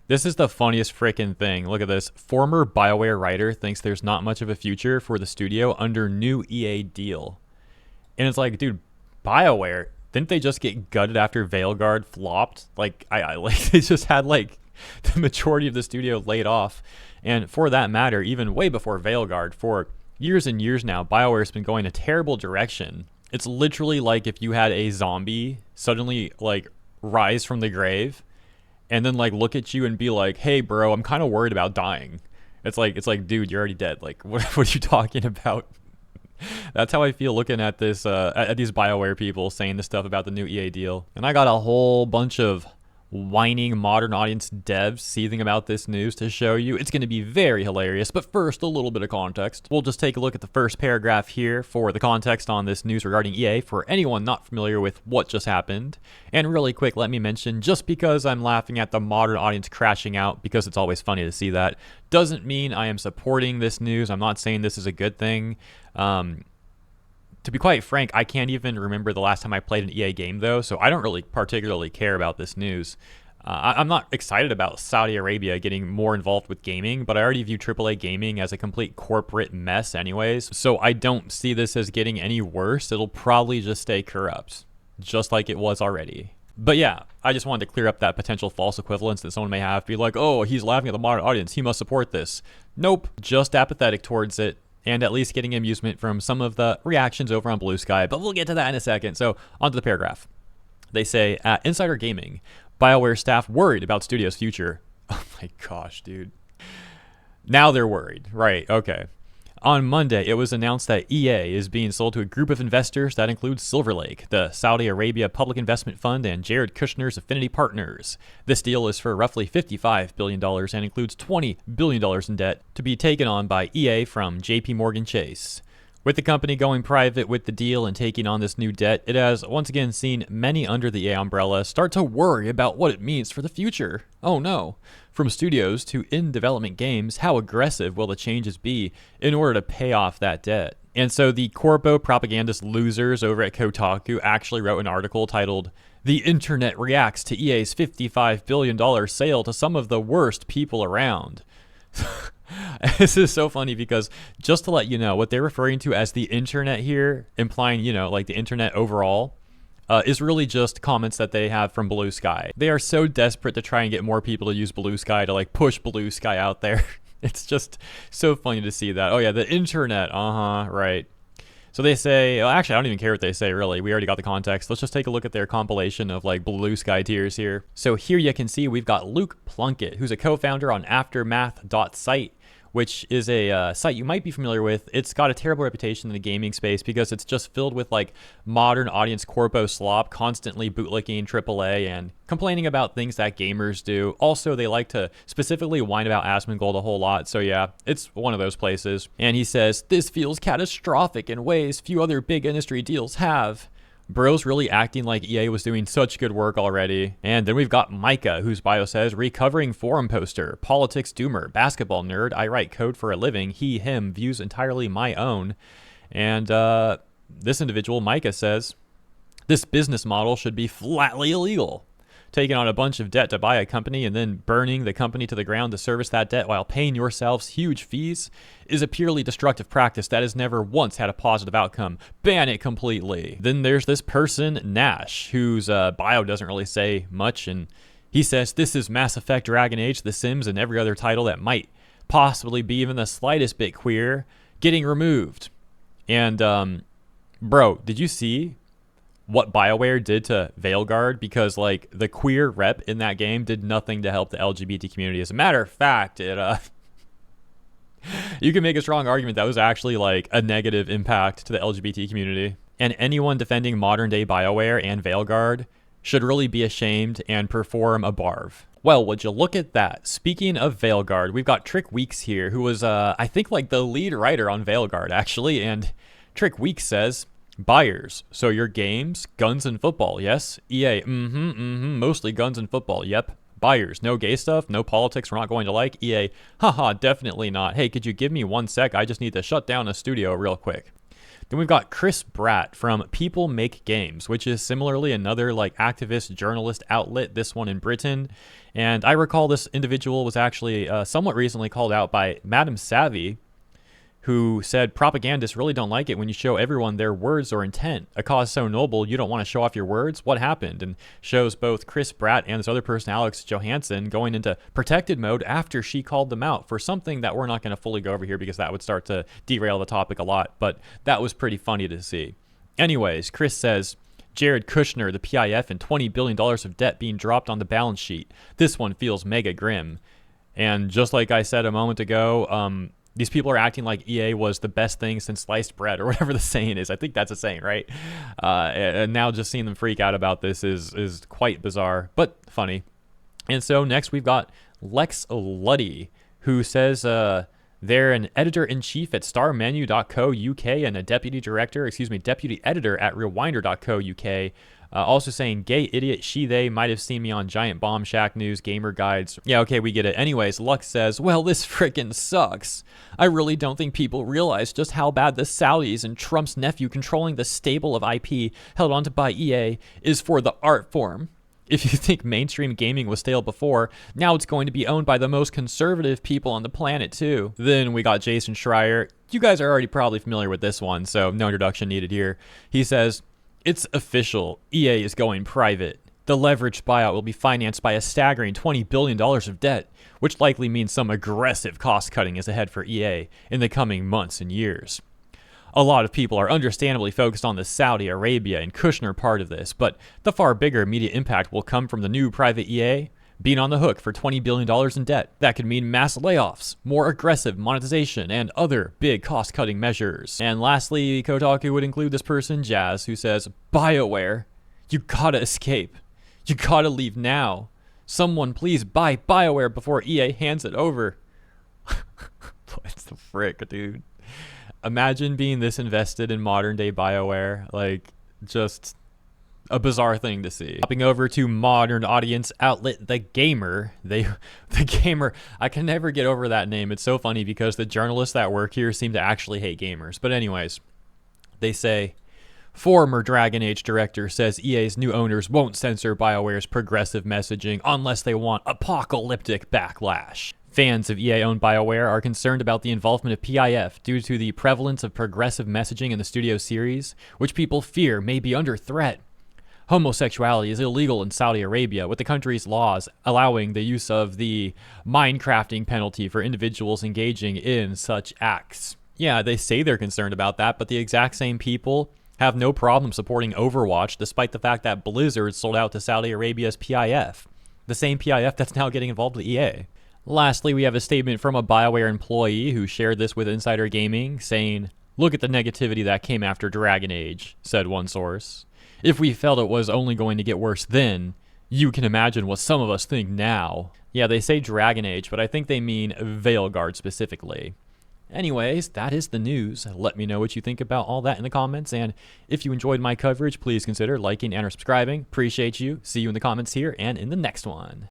This is the funniest freaking thing. Look at this. Former BioWare writer thinks there's not much of a future for the studio under new EA deal. And it's like, dude, BioWare, didn't they just get gutted after Veilguard flopped? Like, I like they just had like the majority of the studio laid off. And for that matter, even way before Veilguard, for years and years now, BioWare's been going a terrible direction. It's literally like if you had a zombie suddenly like rise from the grave and then like look at you and be like, "Hey, bro, I'm kind of worried about dying." It's like, dude, you're already dead. Like, what are you talking about? That's how I feel looking at this, at these BioWare people saying this stuff about the new EA deal. And I got a whole bunch of whining modern audience devs seething about this news to show you. It's going to be very hilarious, but first, a little bit of context. We'll just take a look at the first paragraph here for the context on this news regarding EA for anyone not familiar with what just happened. And really quick, let me mention, just because I'm laughing at the modern audience crashing out, because it's always funny to see that, doesn't mean I am supporting this news. I'm not saying this is a good thing. To be quite frank, I can't even remember the last time I played an EA game, though, so I don't really particularly care about this news. I'm not excited about Saudi Arabia getting more involved with gaming, but I already view AAA gaming as a complete corporate mess anyways, so I don't see this as getting any worse. It'll probably just stay corrupt, just like it was already. But yeah, I just wanted to clear up that potential false equivalence that someone may have. Be like, oh, he's laughing at the modern audience, he must support this. Nope, just apathetic towards it, and at least getting amusement from some of the reactions over on Blue Sky, but we'll get to that in a second. So, onto the paragraph. They say, at Insider Gaming, BioWare staff worried about studio's future. Oh my gosh, dude. Now they're worried. Right, okay. On Monday, it was announced that EA is being sold to a group of investors that includes Silver Lake, the Saudi Arabia Public Investment Fund, and Jared Kushner's Affinity Partners. This deal is for roughly $55 billion and includes $20 billion in debt to be taken on by EA from JP Morgan Chase. With the company going private with the deal and taking on this new debt, it has once again seen many under the EA umbrella start to worry about what it means for the future. Oh no. From studios to in-development games, how aggressive will the changes be in order to pay off that debt? And so the corpo propagandist losers over at Kotaku actually wrote an article titled, "The Internet Reacts to EA's $55 billion sale to some of the worst people around." This is so funny because just to let you know, what they're referring to as the internet here, implying, like the internet overall, is really just comments that they have from Blue Sky. They are so desperate to try and get more people to use Blue Sky to like push Blue Sky out there. It's just so funny to see that. Oh yeah, the internet. Right. So they say, well, actually, I don't even care what they say, really. We already got the context. Let's just take a look at their compilation of like Blue Sky tiers here. So here you can see we've got Luke Plunkett, who's a co-founder on Aftermath.site, which is a site you might be familiar with. It's got a terrible reputation in the gaming space because it's just filled with like modern audience corpo slop, constantly bootlicking AAA and complaining about things that gamers do. Also, they like to specifically whine about Asmongold a whole lot. So yeah, it's one of those places. And he says, "This feels catastrophic in ways few other big industry deals have." Bro's really acting like EA was doing such good work already. And then we've got Micah, whose bio says, "Recovering forum poster, politics doomer, basketball nerd, I write code for a living, he, him, views entirely my own." And this individual, Micah, says, "This business model should be flatly illegal. Taking on a bunch of debt to buy a company and then burning the company to the ground to service that debt while paying yourselves huge fees is a purely destructive practice that has never once had a positive outcome. Ban it completely." Then there's this person, Nash, whose bio doesn't really say much, and he says, "This is Mass Effect, Dragon Age, The Sims, and every other title that might possibly be even the slightest bit queer getting removed." And, bro, did you see what BioWare did to Veilguard? Because like the queer rep in that game did nothing to help the LGBT community. As a matter of fact, it you can make a strong argument that was actually like a negative impact to the LGBT community. And anyone defending modern day BioWare and Veilguard should really be ashamed and perform a barv. Well, would you look at that? Speaking of Veilguard, we've got Trick Weeks here, who was I think like the lead writer on Veilguard actually. And Trick Weeks says, "Buyers, so your games, guns and football, yes? EA, mostly guns and football, yep. Buyers, no gay stuff, no politics we're not going to like? EA, haha, definitely not. Hey, could you give me 1 sec? I just need to shut down a studio real quick." Then we've got Chris Bratt from People Make Games, which is similarly another like activist journalist outlet, this one in Britain. And I recall this individual was actually somewhat recently called out by Madam Savvy, who said propagandists really don't like it when you show everyone their words or intent. A cause so noble, you don't want to show off your words? What happened? And shows both Chris Bratt and this other person, Alex Johansson, going into protected mode after she called them out for something that we're not going to fully go over here because that would start to derail the topic a lot. But that was pretty funny to see. Anyways, Chris says, Jared Kushner, the PIF, and $20 billion of debt being dropped on the balance sheet. This one feels mega grim. And just like I said a moment ago, these people are acting like EA was the best thing since sliced bread or whatever the saying is. I think that's a saying, right? And now just seeing them freak out about this is quite bizarre, but funny. And so next we've got Lex Luddy, who says they're an editor-in-chief at starmenu.co UK and a deputy editor at rewinder.co UK. Also saying, gay idiot, she, they might have seen me on Giant Bomb, Shack News, Gamer Guides. Yeah, okay, we get it. Anyways, Lux says, well, this frickin' sucks. I really don't think people realize just how bad the Saudis and Trump's nephew controlling the stable of IP held onto by EA is for the art form. If you think mainstream gaming was stale before, now it's going to be owned by the most conservative people on the planet, too. Then we got Jason Schreier. You guys are already probably familiar with this one, so no introduction needed here. He says, it's official. EA is going private. The leveraged buyout will be financed by a staggering $20 billion of debt, which likely means some aggressive cost cutting is ahead for EA in the coming months and years. A lot of people are understandably focused on the Saudi Arabia and Kushner part of this, but the far bigger immediate impact will come from the new private EA being on the hook for $20 billion in debt. That could mean mass layoffs, more aggressive monetization, and other big cost-cutting measures. And lastly, Kotaku would include this person, Jazz, who says, BioWare, you gotta escape. You gotta leave now. Someone please buy BioWare before EA hands it over. What the frick, dude? Imagine being this invested in modern-day BioWare. Like, just a bizarre thing to see. Hopping over to modern audience outlet The Gamer. The Gamer, I can never get over that name. It's so funny because the journalists that work here seem to actually hate gamers. But anyways, they say, former Dragon Age director says EA's new owners won't censor BioWare's progressive messaging unless they want apocalyptic backlash. Fans of EA-owned BioWare are concerned about the involvement of PIF due to the prevalence of progressive messaging in the studio series, which people fear may be under threat. Homosexuality is illegal in Saudi Arabia, with the country's laws allowing the use of the Minecrafting penalty for individuals engaging in such acts. Yeah, they say they're concerned about that, but the exact same people have no problem supporting Overwatch, despite the fact that Blizzard sold out to Saudi Arabia's PIF, the same PIF that's now getting involved with EA. Lastly, we have a statement from a BioWare employee who shared this with Insider Gaming, saying, "Look at the negativity that came after Dragon Age," said one source. "If we felt it was only going to get worse then, you can imagine what some of us think now." Yeah, they say Dragon Age, but I think they mean Veilguard specifically. Anyways, that is the news. Let me know what you think about all that in the comments, and if you enjoyed my coverage, please consider liking and or subscribing. Appreciate you. See you in the comments here and in the next one.